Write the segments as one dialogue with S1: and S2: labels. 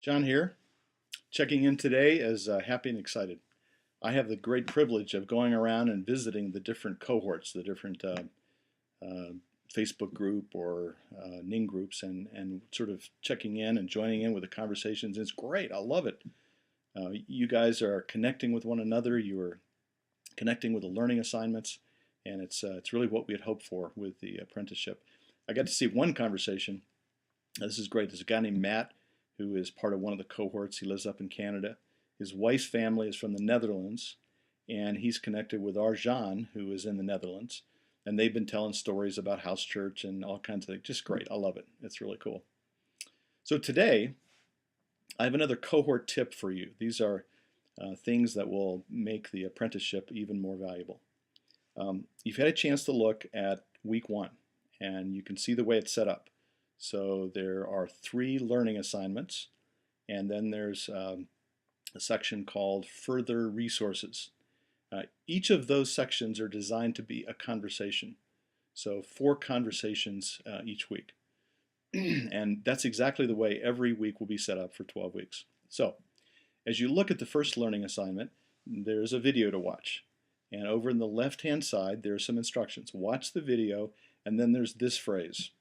S1: John here, checking in today as happy and excited. I have the great privilege of going around and visiting the different cohorts, the different uh, Facebook group or Ning groups, and sort of checking in and joining in with the conversations. It's great. I love it. You guys are connecting with one another. You are connecting with the learning assignments, and it's really what we had hoped for with the apprenticeship. I got to see one conversation. This is great. There's a guy named Matt who is part of one of the cohorts. He lives up in Canada. His wife's family is from the Netherlands, and he's connected with Arjan, who is in the Netherlands. And they've been telling stories about house church and all kinds of things. Just great. I love it. It's really cool. So today, I have another cohort tip for you. These are things that will make the apprenticeship even more valuable. You've had a chance to look at week one, and you can see the way it's set up. So there are 3 learning assignments, and then there's a section called Further Resources. Each of those sections are designed to be a conversation. So 4 conversations each week. And that's exactly the way every week will be set up for 12 weeks. So as you look at the first learning assignment, there's a video to watch. And over in the left-hand side, there are some instructions. Watch the video, and then there's this phrase.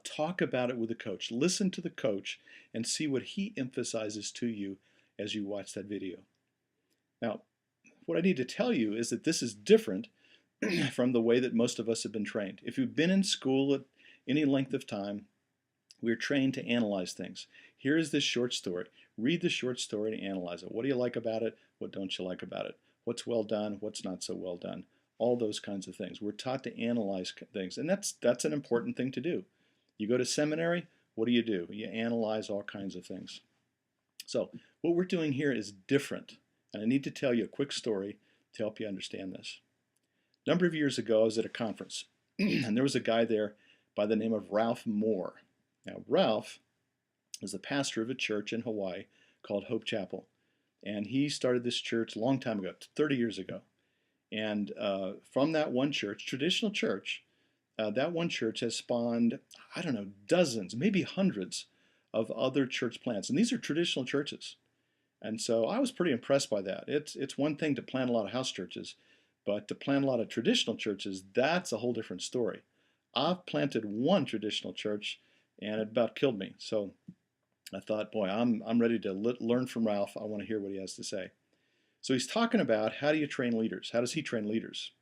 S1: Talk about it with the coach. Listen to the coach and see what he emphasizes to you as you watch that video. Now, what I need to tell you is that this is different from the way that most of us have been trained. If you've been in school at any length of time, we're trained to analyze things. Here is this short story. Read the short story and analyze it. What do you like about it? What don't you like about it? What's well done? What's not so well done? All those kinds of things. We're taught to analyze things, and that's an important thing to do. You go to seminary, what do? You analyze all kinds of things. So what we're doing here is different, and I need to tell you a quick story to help you understand this. A number of years ago, I was at a conference, and there was a guy there by the name of Ralph Moore. Now, Ralph is the pastor of a church in Hawaii called Hope Chapel, and he started this church a long time ago, 30 years ago. And from that one church, traditional church, that one church has spawned, I don't know, dozens, maybe hundreds of other church plants. And these are traditional churches. And so I was pretty impressed by that. It's one thing to plant a lot of house churches, but to plant a lot of traditional churches, that's a whole different story. I've planted one traditional church, and it about killed me. So I thought, boy, I'm ready to learn from Ralph. I want to hear what he has to say. So he's talking about how do you train leaders? How does he train leaders?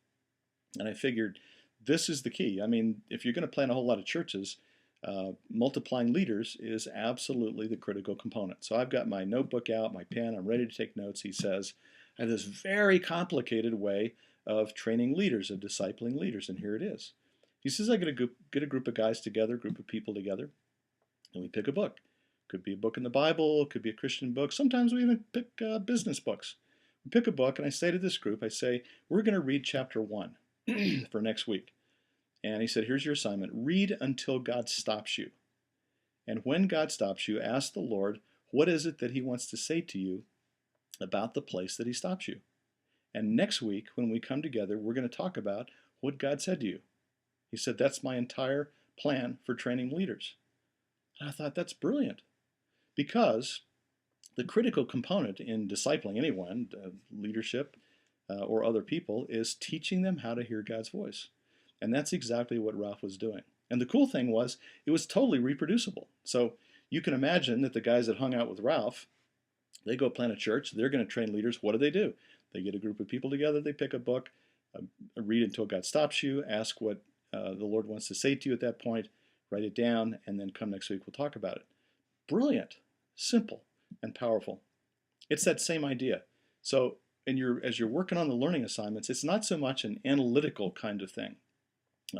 S1: And I figured this is the key. I mean, if you're going to plant a whole lot of churches, multiplying leaders is absolutely the critical component. So I've got my notebook out, my pen, I'm ready to take notes. He says, I have this very complicated way of training leaders, of discipling leaders, and here it is. He says, I get a group of guys together, a group of people together, and we pick a book. Could be a book in the Bible, could be a Christian book. Sometimes we even pick business books. We pick a book, and I say to this group, I say, we're going to read chapter 1 for next week. And he said, here's your assignment. Read until God stops you. And when God stops you, ask the Lord, what is it that he wants to say to you about the place that he stops you? And next week, when we come together, we're going to talk about what God said to you. He said, that's my entire plan for training leaders. And I thought, that's brilliant. Because the critical component in discipling anyone, leadership or other people, is teaching them how to hear God's voice. And that's exactly what Ralph was doing. And the cool thing was, it was totally reproducible. So you can imagine that the guys that hung out with Ralph, they go plant a church, they're going to train leaders. What do? They get a group of people together, they pick a book, read until God stops you, ask what the Lord wants to say to you at that point, write it down, and then come next week, we'll talk about it. Brilliant, simple, and powerful. It's that same idea. So as you're working on the learning assignments, it's not so much an analytical kind of thing.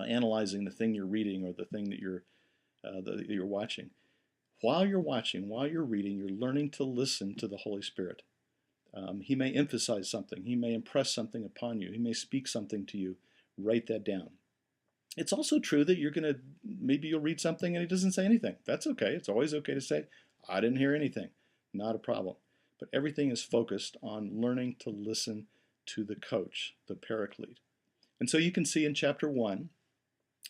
S1: Analyzing the thing you're reading or the thing that you're watching. While you're watching, while you're reading, you're learning to listen to the Holy Spirit. He may emphasize something. He may impress something upon you. He may speak something to you. Write that down. It's also true that maybe you'll read something and he doesn't say anything. That's okay. It's always okay to say, I didn't hear anything. Not a problem. But everything is focused on learning to listen to the coach, the paraclete. And so you can see in chapter 1,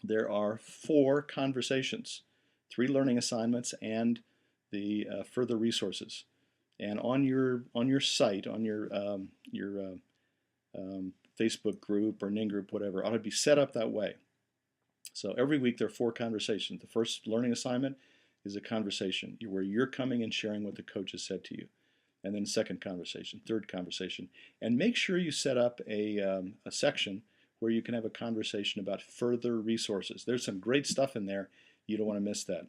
S1: there are 4 conversations, 3 learning assignments, and the further resources. And on your site, on your Facebook group or Ning group, whatever, ought to be set up that way. So every week there are 4 conversations. The first learning assignment is a conversation where you're coming and sharing what the coach has said to you. And then second conversation, third conversation. And make sure you set up a section where you can have a conversation about further resources. There's some great stuff in there. You don't want to miss that.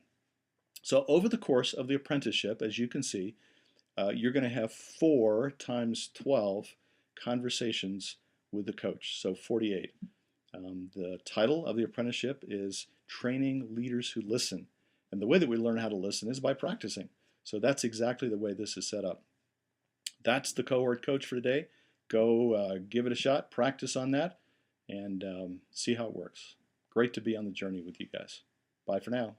S1: So over the course of the apprenticeship, as you can see, you're going to have 4 times 12 conversations with the coach, so 48. The title of the apprenticeship is Training Leaders Who Listen. And the way that we learn how to listen is by practicing. So that's exactly the way this is set up. That's the Cohort Coach for today. Go give it a shot, practice on that, and see how it works. Great to be on the journey with you guys. Bye for now.